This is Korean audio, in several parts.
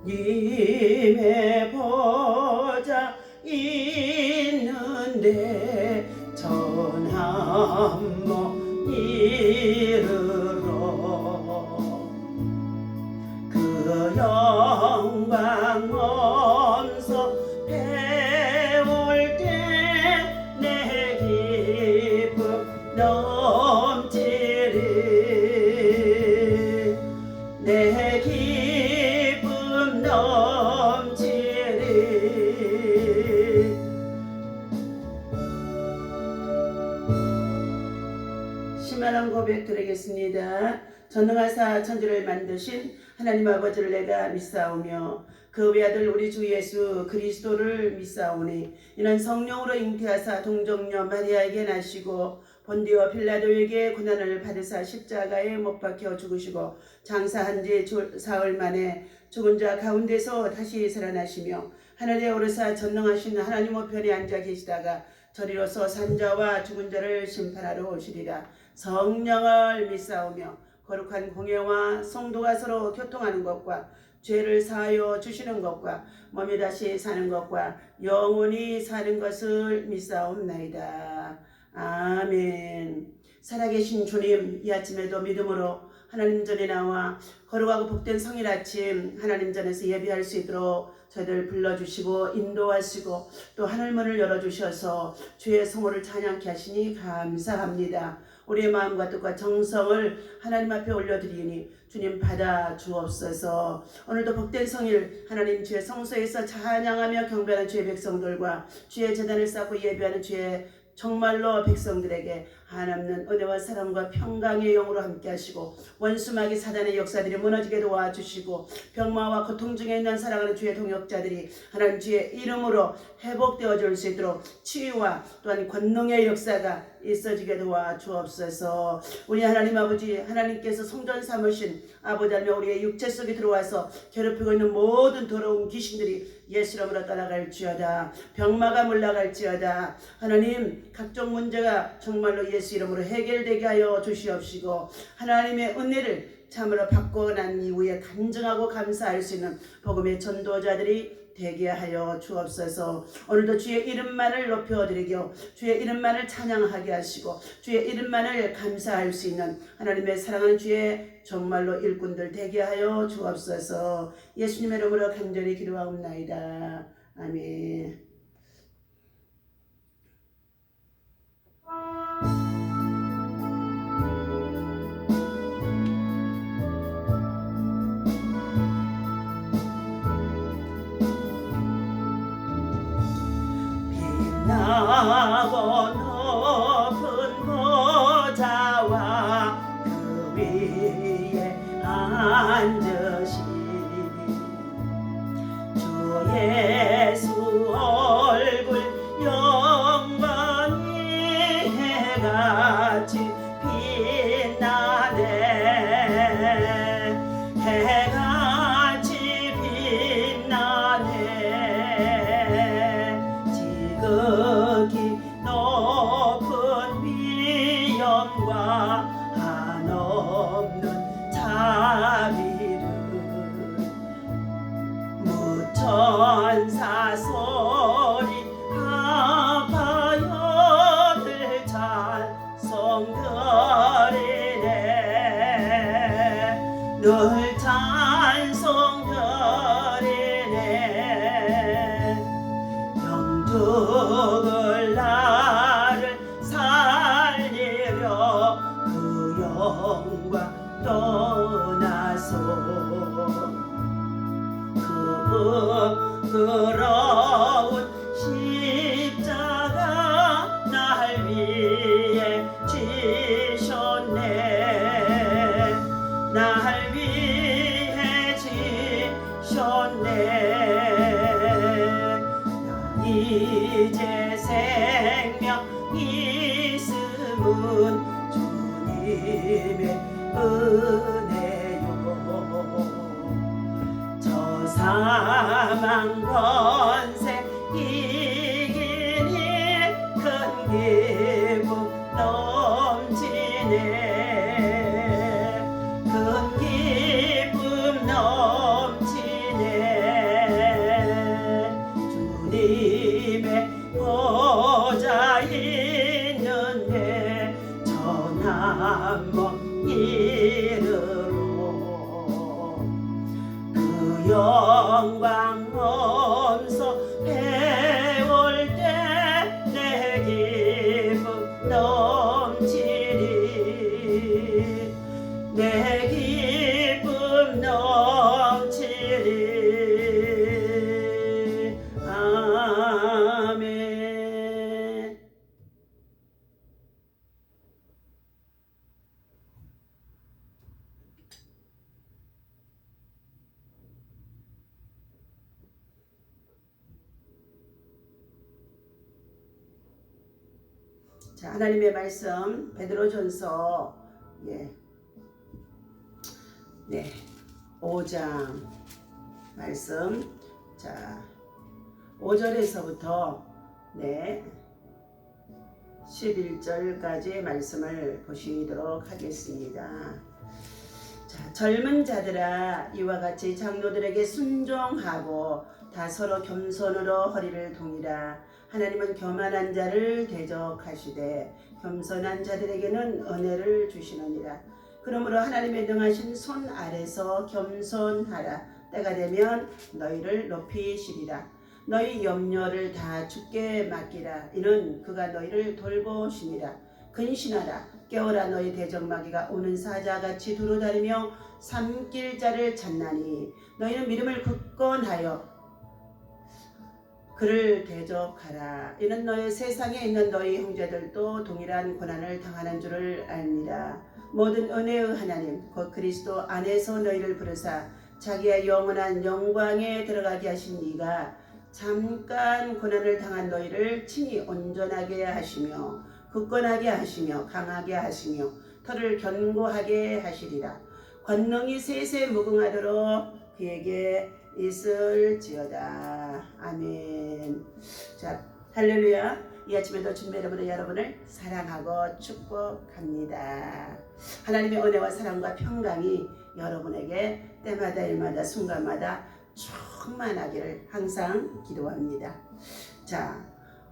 님의 보좌 있는데 전함모 이르러 그 영광 몸소 배울 때 내 기쁨 넘치리 내 기쁨 넘치리. 심한한 고백 드리겠습니다. 전능하사 천지를 만드신 하나님 아버지를 내가 믿사오며 그 외아들 우리 주 예수 그리스도를 믿사오니 이는 성령으로 잉태하사 동정녀 마리아에게 나시고 본디오 빌라도에게 고난을 받으사 십자가에 못 박혀 죽으시고 장사한 지 사흘 만에 죽은 자 가운데서 다시 살아나시며 하늘에 오르사 전능하신 하나님 우편에 앉아 계시다가 저리로서 산자와 죽은 자를 심판하러 오시리라. 성령을 믿사오며 거룩한 공예와 성도가 서로 교통하는 것과 죄를 사하여 주시는 것과 몸이 다시 사는 것과 영원히 사는 것을 믿사옵나이다. 아멘. 살아계신 주님, 이 아침에도 믿음으로 하나님 전에 나와 거룩하고 복된 성일 아침 하나님 전에서 예배할 수 있도록 저희들 불러주시고 인도하시고 또 하늘문을 열어주셔서 주의 성호를 찬양케 하시니 감사합니다. 우리의 마음과 뜻과 정성을 하나님 앞에 올려드리니 주님 받아 주옵소서. 오늘도 복된 성일 하나님 주의 성소에서 찬양하며 경배하는 주의 백성들과 주의 제단을 쌓고 예배하는 주의 정말로 백성들에게 한없는 은혜와 사랑과 평강의 영으로 함께 하시고 원수마귀 사단의 역사들이 무너지게 도와주시고 병마와 고통 중에 있는 사랑하는 주의 동역자들이 하나님 주의 이름으로 회복되어 줄 수 있도록 치유와 또한 권능의 역사가 있어지게 도와주옵소서. 우리 하나님 아버지, 하나님께서 성전 삼으신 아버지 하나님, 우리의 육체 속에 들어와서 괴롭히고 있는 모든 더러운 귀신들이 예수 이름으로 떠나갈지어다. 병마가 물러갈지어다. 하나님, 각종 문제가 정말로 예수 이름으로 해결되게 하여 주시옵시고 하나님의 은혜를 참으로 받고 난 이후에 간증하고 감사할 수 있는 복음의 전도자들이 되게 하여 주옵소서. 오늘도 주의 이름만을 높여드리고 주의 이름만을 찬양하게 하시고 주의 이름만을 감사할 수 있는 하나님의 사랑하는 주의 정말로 일꾼들 되게 하여 주옵소서. 예수님의 이름으로 간절히 기도하옵나이다. 아멘. 빛나고 높은 보좌와 그 위에 앉으신 주 예수 얼굴 영광이 해같이 빛나네. 해같이 빛나네. 지극히 높은 위엄과 한없는 자비를 무천사 소리 아파여들 찬송드리네. 늘 찬송드리네. 영적을 나를 살리려 그 영광 떠나서 그 부끄러운 십자가 날 위해 지셨네. 날 위해 지셨네. 이제 생명 있음은 주님의 은혜요. 저 사망 권세 이기니 큰 기쁨 넘치네. 큰 기쁨 넘치네. 한번 이르러 그 영광 넘서 배울 때 내 기쁨 넘치리 내 기쁨 넘치리 아멘. 자, 하나님의 말씀 베드로전서 5장 말씀, 자 5절에서부터 11절까지의 말씀을 보시도록 하겠습니다. 자, 젊은 자들아 이와 같이 장로들에게 순종하고 다 서로 겸손으로 허리를 동이라. 하나님은 교만한 자를 대적하시되 겸손한 자들에게는 은혜를 주시느니라. 그러므로 하나님의 능하신 손 아래서 겸손하라. 때가 되면 너희를 높이시리라. 너희 염려를 다 주께 맡기라. 이는 그가 너희를 돌보시니라. 근신하라. 깨어라. 너희 대적마귀가 오는 사자같이 두루다니며 삼킬 자를 찾나니 너희는 믿음을 굳건하여 그를 대적하라. 이는 너희 세상에 있는 너희 형제들도 동일한 고난을 당하는 줄을 알니라. 모든 은혜의 하나님 곧 그리스도 안에서 너희를 부르사 자기의 영원한 영광에 들어가게 하신 이가 잠깐 고난을 당한 너희를 친히 온전하게 하시며 굳건하게 하시며 강하게 하시며 털을 견고하게 하시리라. 권능이 세세 무궁하도록 그에게 있을지어다. 아멘. 자, 할렐루야. 이 아침에도 주님의 이름으로 여러분을 사랑하고 축복합니다. 하나님의 은혜와 사랑과 평강이 여러분에게 때마다 일마다 순간마다 충만하기를 항상 기도합니다. 자,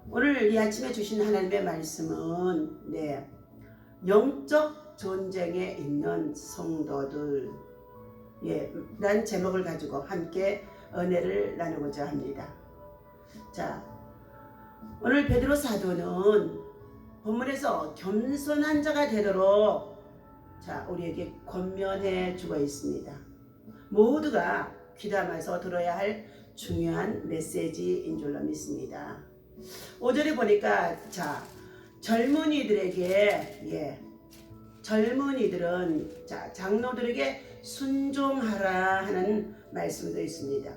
오늘 이 아침에 주신 하나님의 말씀은 영적 전쟁에 있는 성도들 란 제목을 가지고 함께 은혜를 나누고자 합니다. 자, 오늘 베드로 사도는 본문에서 겸손한 자가 되도록 우리에게 권면해 주고 있습니다. 모두가 귀담아서 들어야 할 중요한 메시지인 줄로 믿습니다. 5절에 보니까 젊은이들에게 젊은이들은 장로들에게 순종하라 하는 말씀도 있습니다.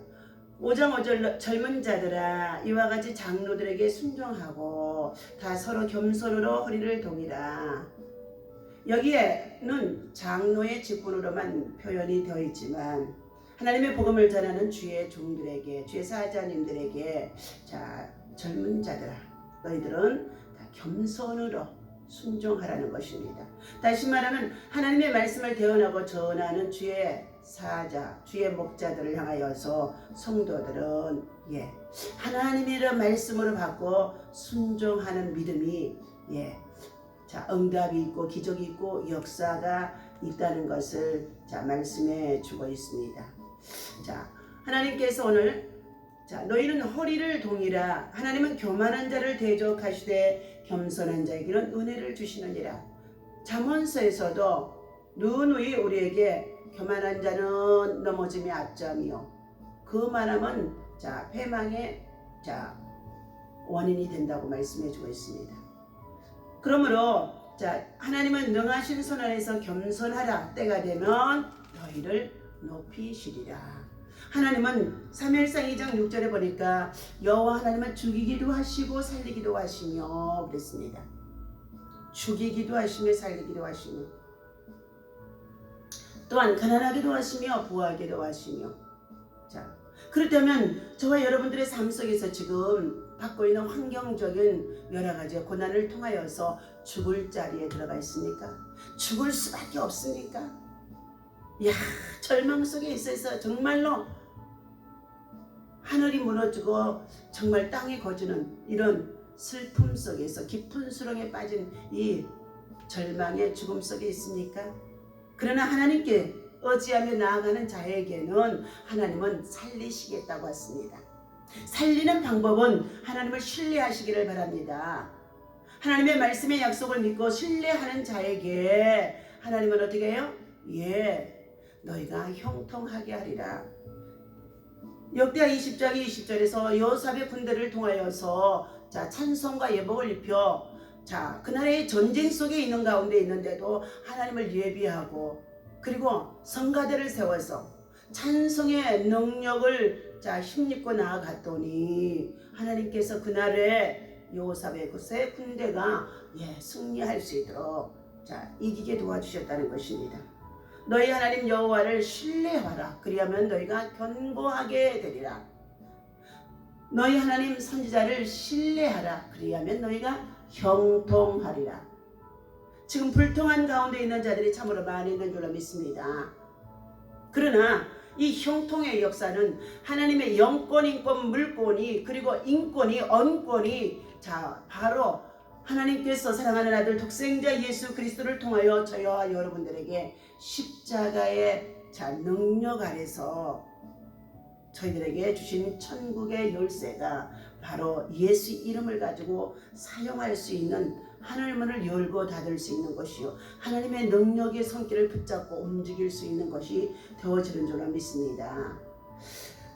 5장 5절 젊은 자들아 이와 같이 장로들에게 순종하고 다 서로 겸손으로 허리를 동이라. 여기에는 장로의 직분으로만 표현이 되어 있지만 하나님의 복음을 전하는 주의 종들에게 주의 사자님들에게 젊은 자들아 너희들은 다 겸손으로 순종하라는 것입니다. 다시 말하면 하나님의 말씀을 대언하고 전하는 주의 사자, 주의 목자들을 향하여서 성도들은 하나님의 말씀으로 받고 순종하는 믿음이 응답이 있고 기적이 있고 역사가 있다는 것을 말씀해 주고 있습니다. 하나님께서 오늘 너희는 허리를 동이라. 하나님은 교만한 자를 대적하시되 겸손한 자에게는 은혜를 주시느니라. 잠언서에서도 누누이 우리에게 교만한 자는 넘어짐의 앞장이요 그만함은 패망의 원인이 된다고 말씀해 주고 있습니다. 그러므로 하나님은 능하신 손 안에서 겸손하라. 때가 되면 너희를 높이시리라. 하나님은 사무엘상 2장 6절에 보니까 여호와 하나님은 죽이기도 하시고 살리기도 하시며 그랬습니다. 죽이기도 하시며 살리기도 하시며 또한 가난하기도 하시며 부하기도 하시며 그렇다면 저와 여러분들의 삶 속에서 지금 받고 있는 환경적인 여러 가지 고난을 통하여서 죽을 자리에 들어가 있습니까? 죽을 수밖에 없습니까? 절망 속에 있어서 정말로 하늘이 무너지고 정말 땅이 거지는 이런 슬픔 속에서 깊은 수렁에 빠진 이 절망의 죽음 속에 있습니까? 그러나 하나님께 의지하며 나아가는 자에게는 하나님은 살리시겠다고 했습니다. 살리는 방법은 하나님을 신뢰하시기를 바랍니다. 하나님의 말씀의 약속을 믿고 신뢰하는 자에게 하나님은 어떻게 해요? 너희가 형통하게 하리라. 역대하 20장 20절에서 여호사밧 군대를 통하여서 찬송과 예복을 입혀 그날의 전쟁 속에 있는 가운데 있는데도 하나님을 예비하고 그리고 성가대를 세워서 찬송의 능력을 힘입고 나아갔더니 하나님께서 그날에 여호사밧 세 군대가 승리할 수 있도록 이기게 도와주셨다는 것입니다. 너희 하나님 여호와를 신뢰하라. 그리하면 너희가 견고하게 되리라. 너희 하나님 선지자를 신뢰하라. 그리하면 너희가 형통하리라. 지금 불통한 가운데 있는 자들이 참으로 많이 있는 줄로 믿습니다. 그러나 이 형통의 역사는 하나님의 영권, 인권, 물권이 그리고 인권이 언권이 바로 하나님께서 사랑하는 아들 독생자 예수 그리스도를 통하여 저희와 여러분들에게 십자가의 능력 아래서 저희들에게 주신 천국의 열쇠가 바로 예수 이름을 가지고 사용할 수 있는 하늘문을 열고 닫을 수 있는 것이요 하나님의 능력의 손길을 붙잡고 움직일 수 있는 것이 되어지는 줄로 믿습니다.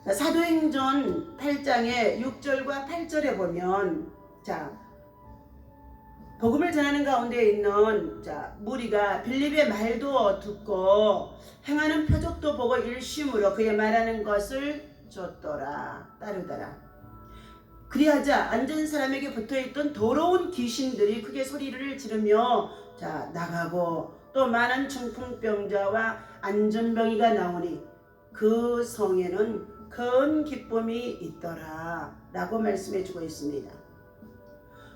사도행전 8장의 6절과 8절에 보면 복음을 전하는 가운데 있는 무리가 빌립의 말도 듣고 행하는 표적도 보고 일심으로 그의 말하는 것을 줬더라 따르더라. 그리하자 앉은 사람에게 붙어있던 더러운 귀신들이 크게 소리를 지르며 나가고 또 많은 중풍병자와 안전병이가 나오니 그 성에는 큰 기쁨이 있더라 라고 말씀해 주고 있습니다.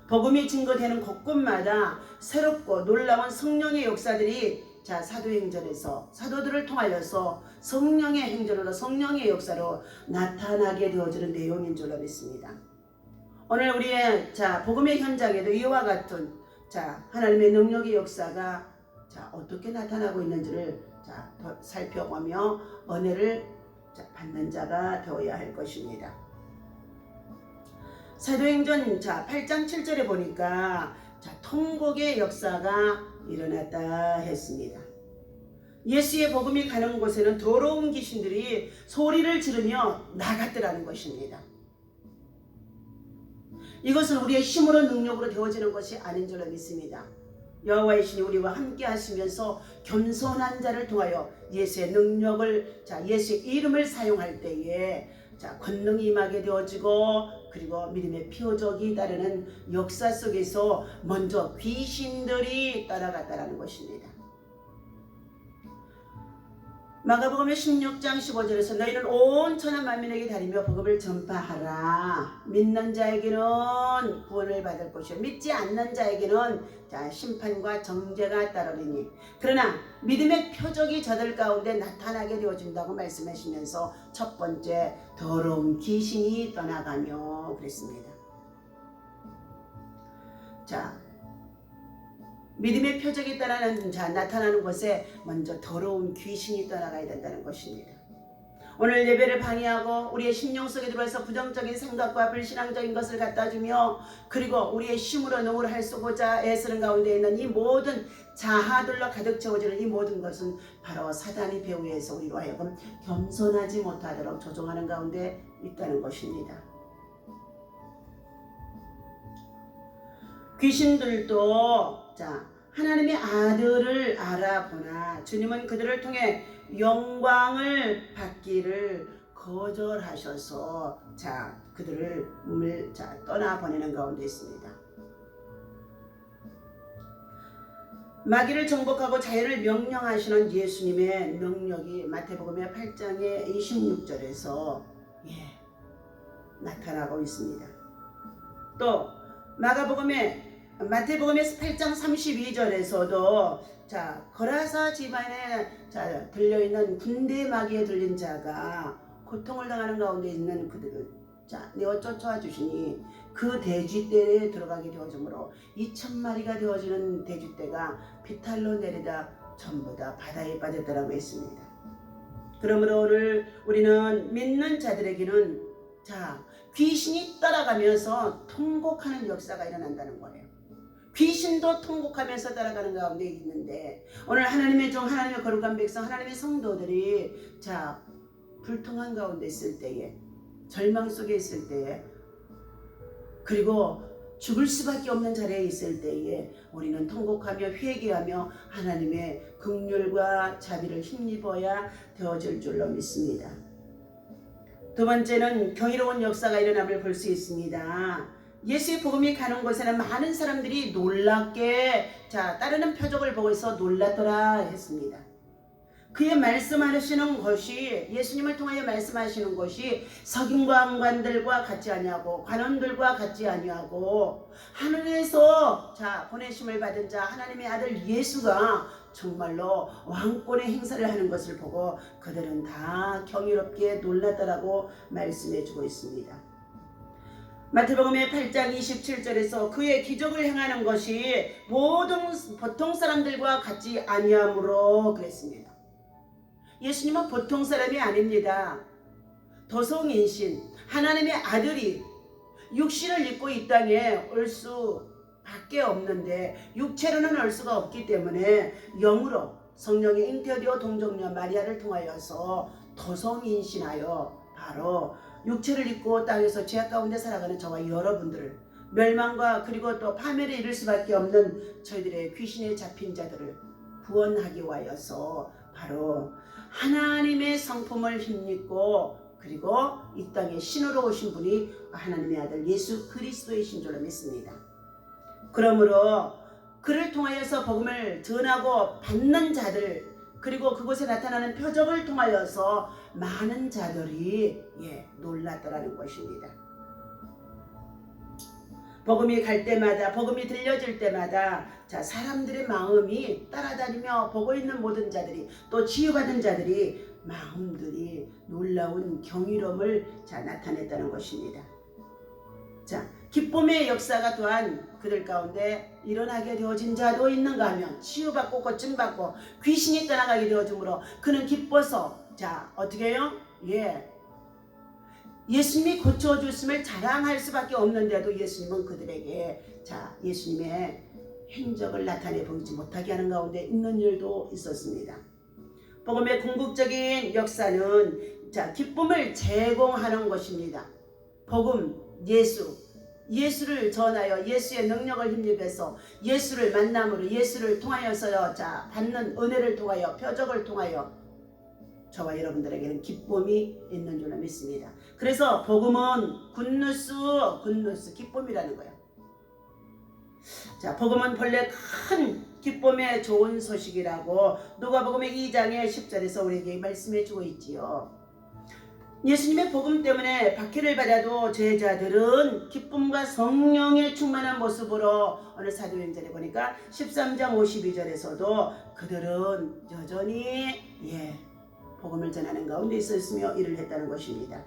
복음이 증거되는 곳곳마다 새롭고 놀라운 성령의 역사들이 사도행전에서 사도들을 통하여서 성령의 행전으로 성령의 역사로 나타나게 되어지는 내용인 줄로 믿습니다. 오늘 우리의 복음의 현장에도 이와 같은 하나님의 능력의 역사가 어떻게 나타나고 있는지를 더 살펴보며 은혜를 받는 자가 되어야 할 것입니다. 사도행전 8장 7절에 보니까 통곡의 역사가 일어났다 했습니다. 예수의 복음이 가는 곳에는 더러운 귀신들이 소리를 지르며 나갔더라는 것입니다. 이것은 우리의 힘으로 능력으로 되어지는 것이 아닌 줄로 믿습니다. 여호와의 신이 우리와 함께 하시면서 겸손한 자를 통하여 예수의 능력을 예수의 이름을 사용할 때에 권능이 임하게 되어지고 그리고 믿음의 표적이 따르는 역사 속에서 먼저 귀신들이 따라갔다는 것입니다. 마가복음의 16장 15절에서 너희는 온 천하 만민에게 다니며 복음을 전파하라. 믿는 자에게는 구원을 받을 것이요 믿지 않는 자에게는 심판과 정죄가 따르리니 그러나 믿음의 표적이 저들 가운데 나타나게 되어진다고 말씀하시면서 첫 번째 더러운 귀신이 떠나가며 그랬습니다. 믿음의 표적이 나타나는 곳에 먼저 더러운 귀신이 떠나가야 된다는 것입니다. 오늘 예배를 방해하고 우리의 심령 속에 들어와서 부정적인 생각과 불신앙적인 것을 갖다주며 그리고 우리의 힘으로 능으로 할 수고자 애쓰는 가운데 있는 이 모든 자아들로 가득 채워지는 이 모든 것은 바로 사단이 배후에서 우리로 하여금 겸손하지 못하도록 조종하는 가운데 있다는 것입니다. 귀신들도 하나님의 아들을 알아보나 주님은 그들을 통해 영광을 받기를 거절하셔서 그들을 떠나보내는 가운데 있습니다. 마귀를 정복하고 자유를 명령하시는 예수님의 능력이 마태복음의 8장의 26절에서 나타나고 있습니다. 또 마태복음의 8장 32절에서도 거라사 집안에 들려있는 군대 마귀에 들린 자가 고통을 당하는 가운데 있는 그들을 내어 쫓아와 주시니 그 돼지떼에 들어가게 되어지므로 2,000마리가 되어지는 돼지떼가 비탈로 내리다 전부 다 바다에 빠졌다라고 했습니다. 그러므로 오늘 우리는 믿는 자들에게는 귀신이 따라가면서 통곡하는 역사가 일어난다는 거예요. 귀신도 통곡하면서 따라가는 가운데 있는데 오늘 하나님의 종, 하나님의 거룩한 백성, 하나님의 성도들이 불통한 가운데 있을 때에, 절망 속에 있을 때에, 그리고 죽을 수밖에 없는 자리에 있을 때에 우리는 통곡하며 회개하며 하나님의 긍휼과 자비를 힘입어야 되어질 줄로 믿습니다. 두 번째는 경이로운 역사가 일어남을 볼 수 있습니다. 예수의 복음이 가는 곳에는 많은 사람들이 놀랍게 따르는 표적을 보고 있어 놀랐더라 했습니다. 그의 말씀하시는 것이, 예수님을 통하여 말씀하시는 것이 서기관들과 같지 아니하고 관원들과 같지 아니하고 하늘에서 보내심을 받은 자 하나님의 아들 예수가 정말로 왕권의 행사를 하는 것을 보고 그들은 다 경이롭게 놀랐다라고 말씀해 주고 있습니다. 마태복음의 8장 27절에서 그의 기적을 행하는 것이 모든 보통 사람들과 같지 아니하므로 그랬습니다. 예수님은 보통 사람이 아닙니다. 도성인신 하나님의 아들이 육신을 입고 이 땅에 올 수밖에 없는데 육체로는 올 수가 없기 때문에 영으로 성령의 잉태되어 동정녀 마리아를 통하여서 도성인신하여 바로 육체를 입고 땅에서 죄악 가운데 살아가는 저와 여러분들을 멸망과 그리고 또 파멸에 이를 수밖에 없는 저희들의 귀신에 잡힌 자들을 구원하기 위하여서 바로 하나님의 성품을 힘입고 그리고 이 땅에 신으로 오신 분이 하나님의 아들 예수 그리스도이신 줄로 믿습니다. 그러므로 그를 통하여서 복음을 전하고 받는 자들 그리고 그곳에 나타나는 표적을 통하여서 많은 자들이 놀랐더라는 것입니다. 복음이 갈 때마다, 복음이 들려질 때마다 사람들의 마음이 따라다니며 보고 있는 모든 자들이 또 치유받은 자들이 마음들이 놀라운 경이로움을 나타냈다는 것입니다. 기쁨의 역사가 또한 그들 가운데 일어나게 되어진 자도 있는가 하면 치유받고 고침받고 귀신이 떠나가게 되어지므로 그는 기뻐서 어떻게 해요? 예수님이 고쳐주심을 자랑할 수밖에 없는데도 예수님은 그들에게 예수님의 행적을 나타내 보이지 못하게 하는 가운데 있는 일도 있었습니다. 복음의 궁극적인 역사는 기쁨을 제공하는 것입니다. 복음, 예수를 전하여 예수의 능력을 힘입어서 예수를 만남으로 예수를 통하여서 받는 은혜를 통하여 표적을 통하여 저와 여러분들에게는 기쁨이 있는 줄로 믿습니다. 그래서 복음은 굿뉴스 기쁨이라는 거예요. 복음은 본래 큰 기쁨의 좋은 소식이라고 누가복음의 2장의 10절에서 우리에게 말씀해 주고 있지요. 예수님의 복음 때문에 박해를 받아도 제자들은 기쁨과 성령의 충만한 모습으로 어느 사도행전에 보니까 13장 52절에서도 그들은 여전히 복음을 전하는 가운데 있었으며 일을 했다는 것입니다.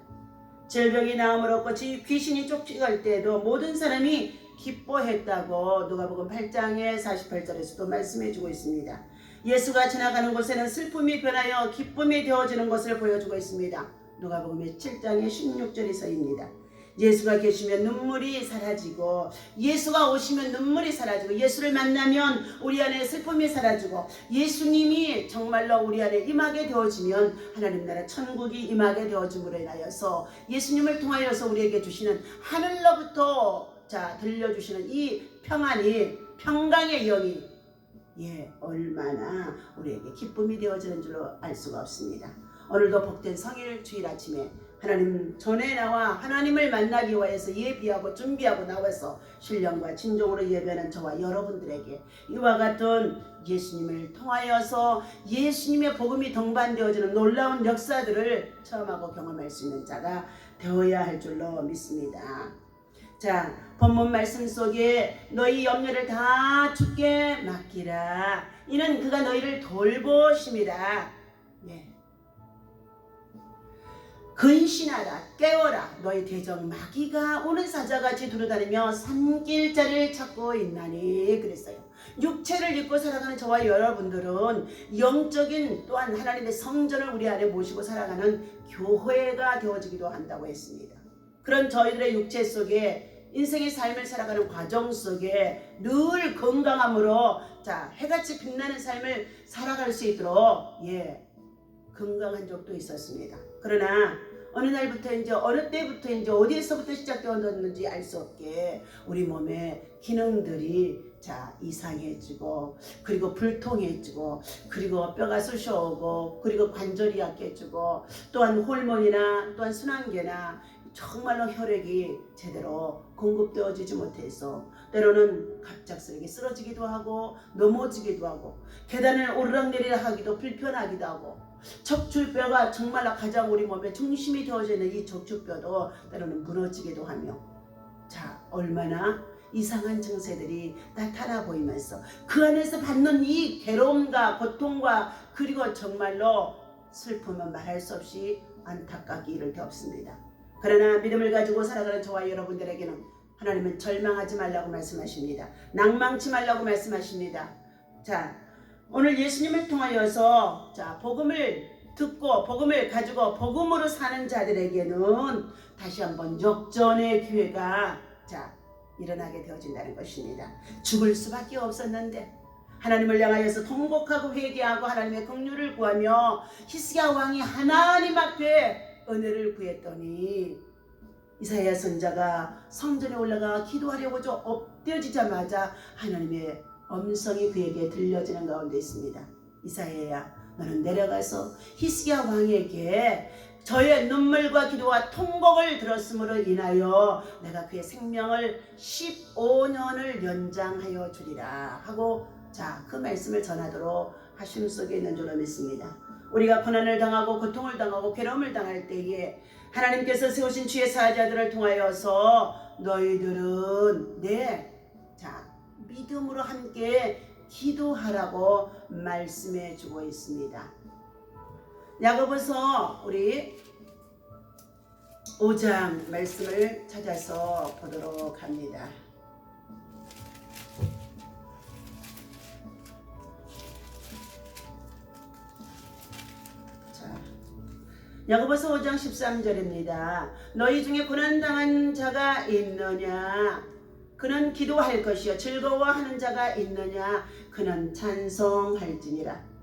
질병이 나음을 얻고 귀신이 쫓겨갈 때에도 모든 사람이 기뻐했다고 누가복음 8장의 48절에서도 말씀해 주고 있습니다. 예수가 지나가는 곳에는 슬픔이 변하여 기쁨이 되어지는 것을 보여주고 있습니다. 누가복음의 7장의 16절에서입니다. 예수가 계시면 눈물이 사라지고 예수가 오시면 눈물이 사라지고 예수를 만나면 우리 안에 슬픔이 사라지고 예수님이 정말로 우리 안에 임하게 되어지면 하나님 나라 천국이 임하게 되어짐으로 인하여서 예수님을 통하여서 우리에게 주시는 하늘로부터 들려주시는 이 평강의 영이 얼마나 우리에게 기쁨이 되어지는 줄로 알 수가 없습니다. 오늘도 복된 성일 주일 아침에 하나님 전에 나와 하나님을 만나기 위해서 예비하고 준비하고 나와서 신령과 진정으로 예배하는 저와 여러분들에게 이와 같은 예수님을 통하여서 예수님의 복음이 동반되어지는 놀라운 역사들을 체험하고 경험할 수 있는 자가 되어야 할 줄로 믿습니다. 본문 말씀 속에 너희 염려를 다 주께 맡기라. 이는 그가 너희를 돌보심이라. 근신하라 깨어라 너희 대적 마귀가 오는 사자같이 두루다니며 삼킬자를 찾고 있나니 그랬어요. 육체를 입고 살아가는 저와 여러분들은 영적인 또한 하나님의 성전을 우리 안에 모시고 살아가는 교회가 되어지기도 한다고 했습니다. 그런 저희들의 육체 속에 인생의 삶을 살아가는 과정 속에 늘 건강함으로 해같이 빛나는 삶을 살아갈 수 있도록 건강한 적도 있었습니다. 그러나 어느 날부터인지 어느 때부터인지 어디에서부터 시작되었는지 알 수 없게 우리 몸의 기능들이 이상해지고 그리고 불통해지고 그리고 뼈가 쑤셔오고 그리고 관절이 약해지고 또한 호르몬이나 또한 순환계나 정말로 혈액이 제대로 공급되어지지 못해서 때로는 갑작스럽게 쓰러지기도 하고 넘어지기도 하고 계단을 오르락내리락 하기도 불편하기도 하고 척추뼈가 정말로 가장 우리 몸의 중심이 되어져 있는 이 척추뼈도 때로는 무너지기도 하며 얼마나 이상한 증세들이 나타나 보이면서 그 안에서 받는 이 괴로움과 고통과 그리고 정말로 슬픔은 말할 수 없이 안타깝기 이를 데 없습니다. 그러나 믿음을 가지고 살아가는 저와 여러분들에게는 하나님은 절망하지 말라고 말씀하십니다. 낭망치 말라고 말씀하십니다. 오늘 예수님을 통하여서 복음을 듣고 복음을 가지고 복음으로 사는 자들에게는 다시 한번 역전의 기회가 일어나게 되어진다는 것입니다. 죽을 수밖에 없었는데 하나님을 향하여서 통곡하고 회개하고 하나님의 긍휼을 구하며 히스기야 왕이 하나님 앞에 은혜를 구했더니 이사야 선지자가 성전에 올라가 기도하려고 엎드려지자마자 하나님의 음성이 그에게 들려지는 가운데 있습니다. 이사야야 너는 내려가서 히스기야 왕에게 저의 눈물과 기도와 통곡을 들었으므로 인하여 내가 그의 생명을 15년을 연장하여 주리라 하고 그 말씀을 전하도록 하심 속에 있는 줄로 믿습니다. 우리가 고난을 당하고 고통을 당하고 괴로움을 당할 때에 하나님께서 세우신 주의 사자들을 통하여서 너희들은 믿음으로 함께 기도하라고 말씀해 주고 있습니다. 야고보서 우리 5장 말씀을 찾아서 보도록 합니다. 야고보서 5장 13절입니다. 너희 중에 고난당한 자가 있느냐? 그는 기도할 것이요 즐거워하는 자가 있느냐? 그는 찬송할지니라.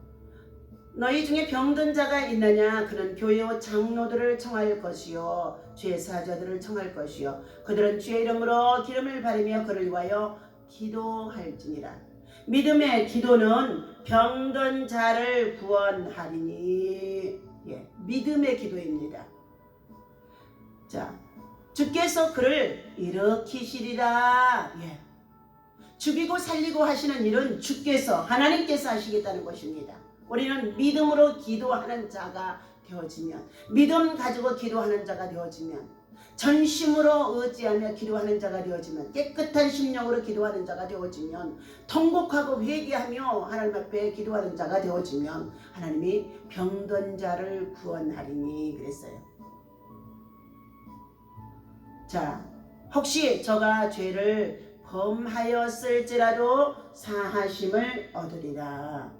너희 중에 병든 자가 있느냐? 그는 교회와 장로들을 청할 것이요 주의 사자들을 청할 것이요 그들은 주의 이름으로 기름을 바르며 그를 위하여 기도할지니라. 믿음의 기도는 병든 자를 구원하리니. 믿음의 기도입니다. 주께서 그를 일으키시리라. 죽이고 살리고 하시는 일은 주께서 하나님께서 하시겠다는 것입니다. 우리는 믿음으로 기도하는 자가 되어지면 믿음 가지고 기도하는 자가 되어지면 전심으로 의지하며 기도하는 자가 되어지면 깨끗한 심령으로 기도하는 자가 되어지면 통곡하고 회개하며 하나님 앞에 기도하는 자가 되어지면 하나님이 병든 자를 구원하리니 그랬어요. 혹시 저가 죄를 범하였을지라도 사하심을 얻으리라.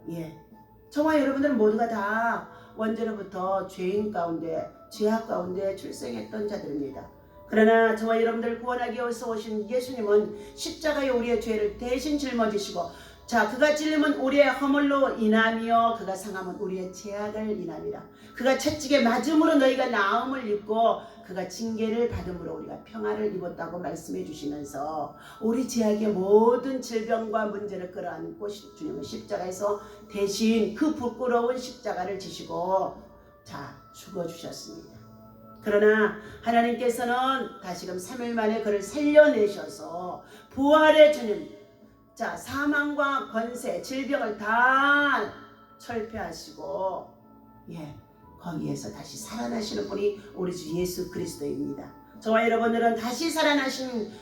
저와 여러분들은 모두가 다 원전부터 죄인 가운데 죄악 가운데 출생했던 자들입니다. 그러나 저와 여러분들을 구원하기 위해서 오신 예수님은 십자가에 우리의 죄를 대신 짊어지시고 그가 찔림은 우리의 허물로 인하며 그가 상함은 우리의 죄악을 인함이라. 그가 채찍에 맞음으로 너희가 나음을 입고 그가 징계를 받음으로 우리가 평화를 입었다고 말씀해 주시면서 우리 죄악의 모든 질병과 문제를 끌어안고 주님은 십자가에서 대신 그 부끄러운 십자가를 지시고 죽어주셨습니다. 그러나 하나님께서는 다시금 3일 만에 그를 살려내셔서 부활의 주님 사망과 권세, 질병을 다 철폐하시고 거기에서 다시 살아나시는 분이 우리 주 예수 그리스도입니다. 저와 여러분들은 다시 살아나신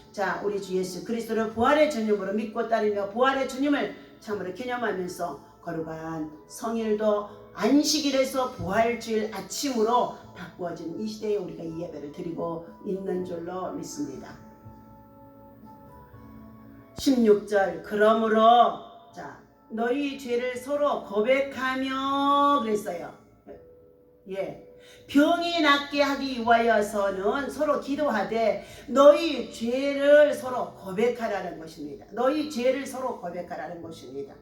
우리 주 예수 그리스도를 부활의 주님으로 믿고 따르며 부활의 주님을 참으로 기념하면서 거룩한 성일도 안식일에서 부활주일 아침으로 바꾸어진 이 시대에 우리가 이 예배를 드리고 있는 줄로 믿습니다. 16절 그러므로 자 너희 죄를 서로 고백하며 그랬어요. 예. 병이 낫게 하기 위하여서는 서로 기도하되 너희 죄를 서로 고백하라는 것입니다. 너희 죄를 서로 고백하라는 것입니다.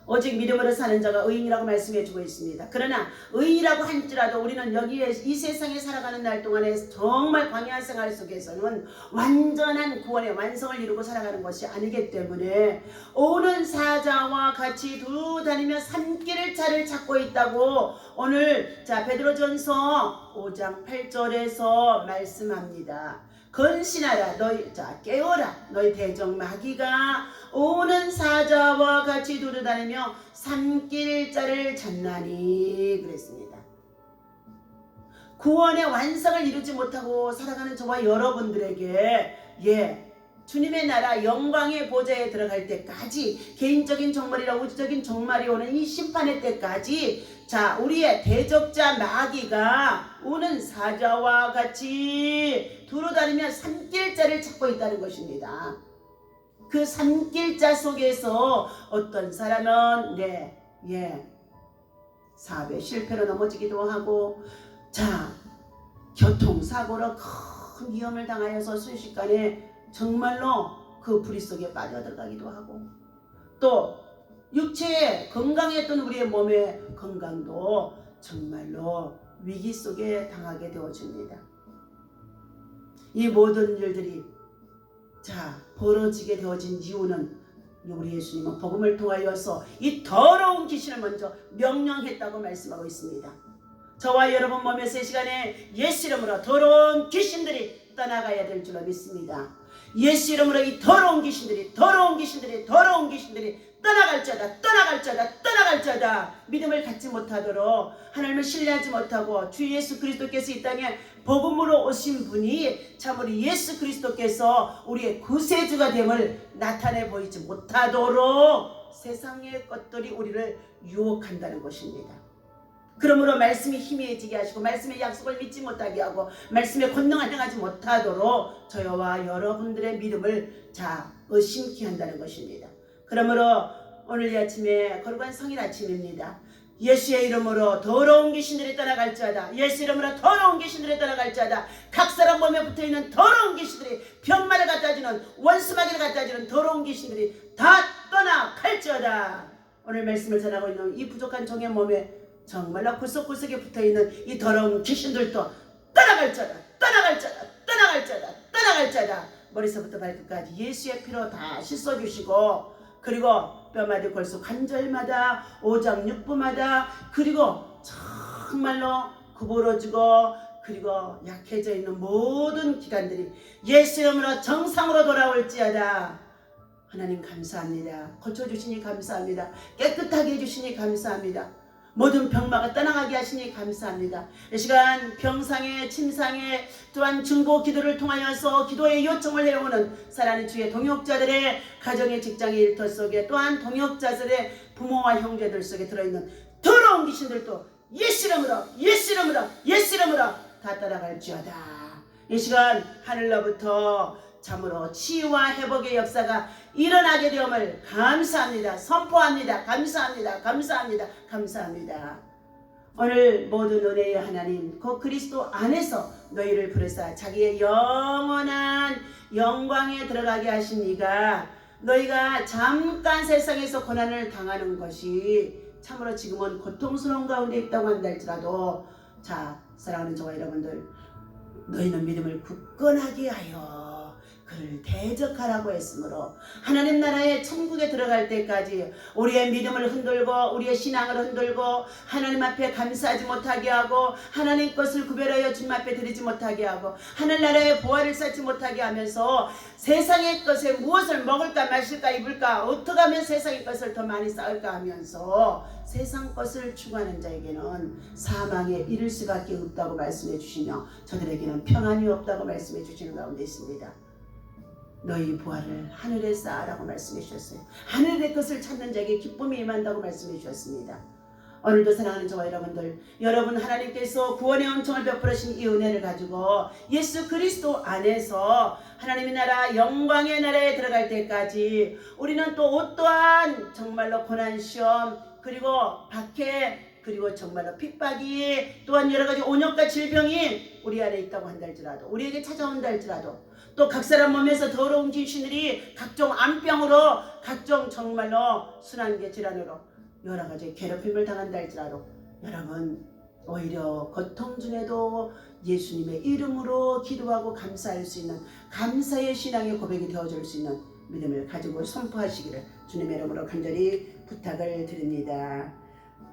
오직 믿음으로 사는 자가 의인이라고 말씀해주고 있습니다. 그러나 의인이라고 할지라도 우리는 여기에 이 세상에 살아가는 날 동안에 정말 광야 생활 속에서는 완전한 구원의 완성을 이루고 살아가는 것이 아니기 때문에 오는 사자와 같이 두루 다니며 산길을 차를 찾고 있다고 오늘 베드로전서 5장 8절에서 말씀합니다. 건신하라 너희 깨어라 너희 대적 마귀가 오는 사자와 같이 두루다니며 산길자를 찾나니 그랬습니다. 구원의 완성을 이루지 못하고 살아가는 저와 여러분들에게 주님의 나라 영광의 보좌에 들어갈 때까지 개인적인 종말이라 우주적인 종말이 오는 이 심판의 때까지 우리의 대적자 마귀가 오는 사자와 같이 두루다니며 산길자를 찾고 있다는 것입니다. 그 산길자 속에서 어떤 사람은 사업에 실패로 넘어지기도 하고 교통사고로 큰 위험을 당하여서 순식간에 정말로 그 불의 속에 빠져들어가기도 하고 또 육체의 건강했던 우리의 몸의 건강도 정말로 위기 속에 당하게 되어집니다. 이 모든 일들이 벌어지게 되어진 이유는 우리 예수님은 복음을 통하여서 이 더러운 귀신을 먼저 명령했다고 말씀하고 있습니다. 저와 여러분 몸에서 이 시간에 예수 이름으로 더러운 귀신들이 떠나가야 될 줄로 믿습니다. 예수 이름으로 이 더러운 귀신들이 떠나갈지어다. 믿음을 갖지 못하도록 하나님을 신뢰하지 못하고 주 예수 그리스도께서 이 땅에 복음으로 오신 분이 참으로 예수 그리스도께서 우리의 구세주가 됨을 나타내 보이지 못하도록 세상의 것들이 우리를 유혹한다는 것입니다. 그러므로 말씀이 희미해지게 하시고 말씀의 약속을 믿지 못하게 하고 말씀의 권능을 행하지 못하도록 저와 여러분들의 믿음을 의심케 한다는 것입니다. 그러므로 오늘 이 아침에 거룩한 성일 아침입니다. 예수의 이름으로 더러운 귀신들이 떠나갈지어다. 예수 이름으로 더러운 귀신들이 떠나갈지어다. 각 사람 몸에 붙어있는 더러운 귀신들이 병마를 갖다주는 원수마귀를 갖다주는 더러운 귀신들이 다 떠나갈지어다. 오늘 말씀을 전하고 있는 이 부족한 종의 몸에 정말로 구석구석에 붙어있는 이 더러운 귀신들도 떠나갈지어다. 머리서부터 발끝까지 예수의 피로 다 씻어주시고 그리고 뼈마디 골수 관절마다 오장육부마다 그리고 정말로 구부러지고 그리고 약해져 있는 모든 기관들이 예수 이름으로 정상으로 돌아올지어다. 하나님 감사합니다. 고쳐주시니 감사합니다. 깨끗하게 해주시니 감사합니다. 모든 병마가 떠나가게 하시니 감사합니다. 이 시간 병상에 침상에 또한 중보 기도를 통하여서 기도의 요청을 해오는 사랑하는 주의 동역자들의 가정의 직장의 일터 속에 또한 동역자들의 부모와 형제들 속에 들어있는 더러운 귀신들도 예수 이름으로 다 떠나갈지어다. 이 시간 하늘로부터 참으로 치유와 회복의 역사가 일어나게 되음을 감사합니다. 선포합니다. 감사합니다. 오늘 모든 은혜의 하나님 그 그리스도 안에서 너희를 부르사 자기의 영원한 영광에 들어가게 하신 이가 너희가 잠깐 세상에서 고난을 당하는 것이 참으로 지금은 고통스러운 가운데 있다고 한다 할지라도 사랑하는 저와 여러분들 너희는 믿음을 굳건하게 하여 그를 대적하라고 했으므로 하나님 나라의 천국에 들어갈 때까지 우리의 믿음을 흔들고 우리의 신앙을 흔들고 하나님 앞에 감사하지 못하게 하고 하나님 것을 구별하여 주님 앞에 드리지 못하게 하고 하늘나라의 보화를 쌓지 못하게 하면서 세상의 것에 무엇을 먹을까 마실까 입을까 어떻게 하면 세상의 것을 더 많이 쌓을까 하면서 세상 것을 추구하는 자에게는 사망에 이를 수밖에 없다고 말씀해 주시며 저들에게는 평안이 없다고 말씀해 주시는 가운데 있습니다. 너희 부활을 하늘에 쌓으라고 말씀해 주셨어요. 하늘의 것을 찾는 자에게 기쁨이 임한다고 말씀해 주셨습니다. 오늘도 사랑하는 저와 여러분들, 여러분 하나님께서 구원의 은총을 베풀으신 이 은혜를 가지고 예수 그리스도 안에서 하나님의 나라 영광의 나라에 들어갈 때까지 우리는 또 어떠한 정말로 고난 시험 그리고 박해 그리고 정말로 핍박이 또한 여러가지 온역과 질병이 우리 안에 있다고 한다 할지라도 우리에게 찾아온다 할지라도 또 각 사람 몸에서 더러운 귀신들이 각종 암병으로 각종 정말로 순환계 질환으로 여러가지 괴롭힘을 당한다 할지라도 여러분 오히려 고통 중에도 예수님의 이름으로 기도하고 감사할 수 있는 감사의 신앙의 고백이 되어줄 수 있는 믿음을 가지고 선포하시기를 주님의 이름으로 간절히 부탁을 드립니다.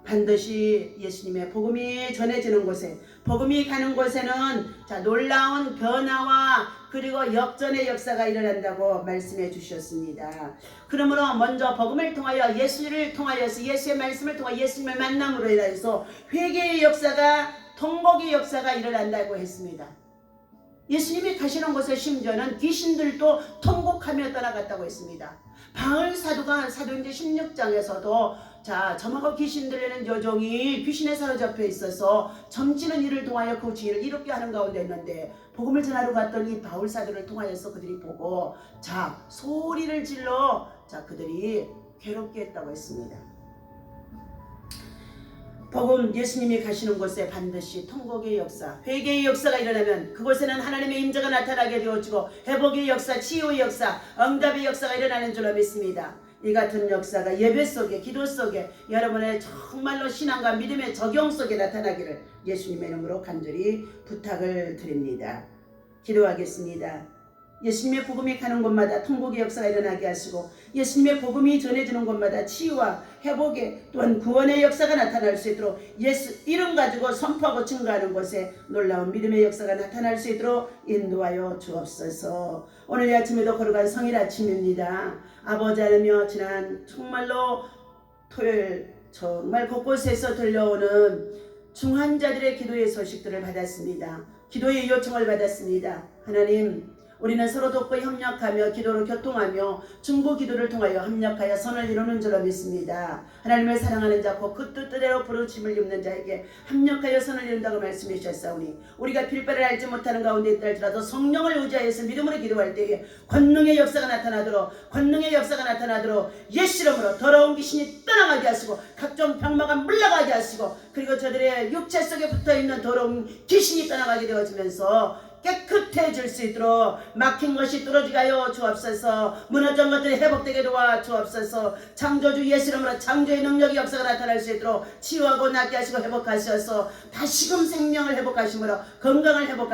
반드시 예수님의 복음이 전해지는 곳에 복음이 가는 곳에는 놀라운 변화와 그리고 역전의 역사가 일어난다고 말씀해 주셨습니다. 그러므로 먼저 복음을 통하여 예수를 통하여서 예수의 말씀을 통하여 예수님의 만남으로 인해서 회개의 역사가 통복의 역사가 일어난다고 했습니다. 예수님이 가시는 곳에 심지어는 귀신들도 통곡하며 떠나갔다고 했습니다. 바울 사도가 사도행전 16장에서도 점하고 귀신들에는 여종이 귀신에 사로잡혀 있어서 점치는 일을 통하여 그 죄를 이롭게 하는 가운데 있는데 복음을 전하러 갔더니 바울 사도를 통하여서 그들이 보고 소리를 질러 그들이 괴롭게 했다고 했습니다. 복음 예수님이 가시는 곳에 반드시 통곡의 역사, 회개의 역사가 일어나면 그곳에는 하나님의 임재가 나타나게 되어지고 회복의 역사, 치유의 역사, 응답의 역사가 일어나는 줄로 믿습니다. 이 같은 역사가 예배 속에 기도 속에 여러분의 정말로 신앙과 믿음의 적용 속에 나타나기를 예수님의 이름으로 간절히 부탁을 드립니다. 기도하겠습니다. 예수님의 복음이 가는 곳마다 통곡의 역사가 일어나게 하시고 예수님의 복음이 전해지는 곳마다 치유와 회복의 또한 구원의 역사가 나타날 수 있도록 예수 이름 가지고 선포하고 증거하는 곳에 놀라운 믿음의 역사가 나타날 수 있도록 인도하여 주옵소서. 오늘 아침에도 거룩한 성일 아침입니다. 아버지 하나며 지난 정말로 토요일 정말 곳곳에서 들려오는 중환자들의 기도의 소식들을 받았습니다. 기도의 요청을 받았습니다. 하나님 우리는 서로 돕고 협력하며 기도로 교통하며 중보 기도를 통하여 협력하여 선을 이루는 줄로 믿습니다. 하나님을 사랑하는 자 곧 그 뜻대로 부르심을 입는 자에게 협력하여 선을 이룬다고 말씀해 주셨사오니 우리가 필바를 알지 못하는 가운데 있다 할지라도 성령을 의지하여서 믿음으로 기도할 때에 권능의 역사가 나타나도록 예수 이름으로 더러운 귀신이 떠나가게 하시고 각종 병마가 물러가게 하시고 그리고 저들의 육체 속에 붙어있는 더러운 귀신이 떠나가게 되어지면서 깨끗해질 수 있도록 막힌 것이 뚫어지게 하여 주옵소서. 무너진 것들이 회복되게 도와 주옵소서. 창조주 예수 이름으로 창조의 능력의 역사가 나타날 수 있도록 치유하고 낫게 하시고 회복하셔서 다시금 생명을 회복하심으로 건강을 회복하시고